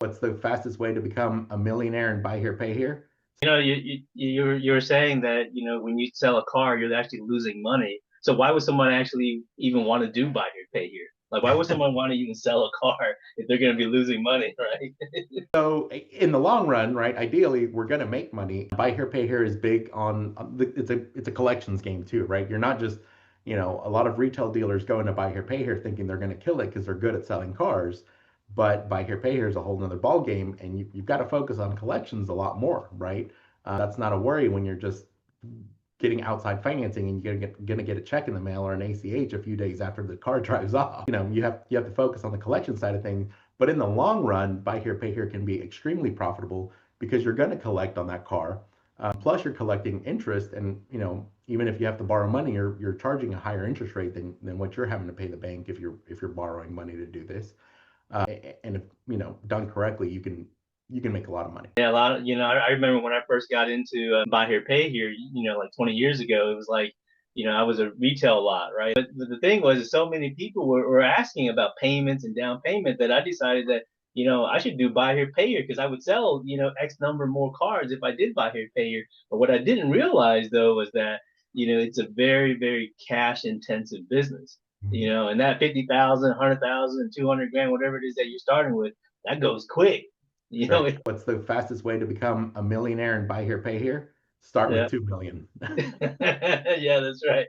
What's the fastest way to become a millionaire and buy here, pay here? You're saying that, when you sell a car, you're actually losing money. So why would someone actually even want to do buy here, pay here? Like, why would someone want to even sell a car if they're going to be losing money, right? So in the long run, right, ideally we're going to make money. Buy here, pay here is big it's a collections game too, right? You're not just, a lot of retail dealers go into buy here, pay here thinking they're going to kill it because they're good at selling cars. But buy here, pay here is a whole nother ball game, and you've got to focus on collections a lot more, right? That's not a worry when you're just getting outside financing and you're gonna get a check in the mail or an ACH a few days after the car drives off. You have to focus on the collection side of things. But in the long run, buy here, pay here can be extremely profitable because you're going to collect on that car. Plus, you're collecting interest, and even if you have to borrow money, you're charging a higher interest rate than what you're having to pay the bank if you're borrowing money to do this. And if done correctly, you can make a lot of money. Yeah, a lot of, I remember when I first got into buy here, pay here, like 20 years ago, it was like, I was a retail lot, right? But the thing was, is so many people were asking about payments and down payment that I decided that, I should do buy here, pay here because I would sell, X number more cars if I did buy here, pay here. But what I didn't realize though was that, it's a very, very cash intensive business, Mhm. and that 50,000, 100,000, 200 grand, whatever it is that you're starting with, that goes quick. You know, Right. What's the fastest way to become a millionaire and buy here, pay here? Start with Yeah. 2 million. Yeah, that's right.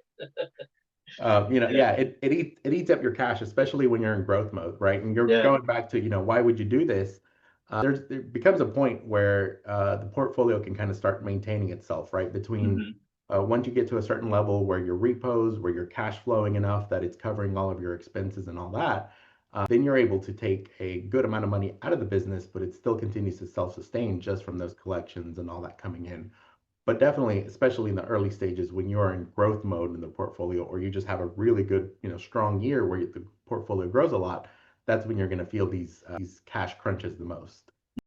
Yeah. Yeah, it eats up your cash, especially when you're in growth mode, right? And you're Yeah. going back to, why would you do this? There becomes a point where the portfolio can kind of start maintaining itself, right? Between Hmm. once you get to a certain level where your repos, where you're cash flowing enough that it's covering all of your expenses and all that, then you're able to take a good amount of money out of the business, but it still continues to self-sustain just from those collections and all that coming in. But definitely, especially in the early stages when you are in growth mode in the portfolio, or you just have a really good, strong year where the portfolio grows a lot, that's when you're going to feel these cash crunches the most.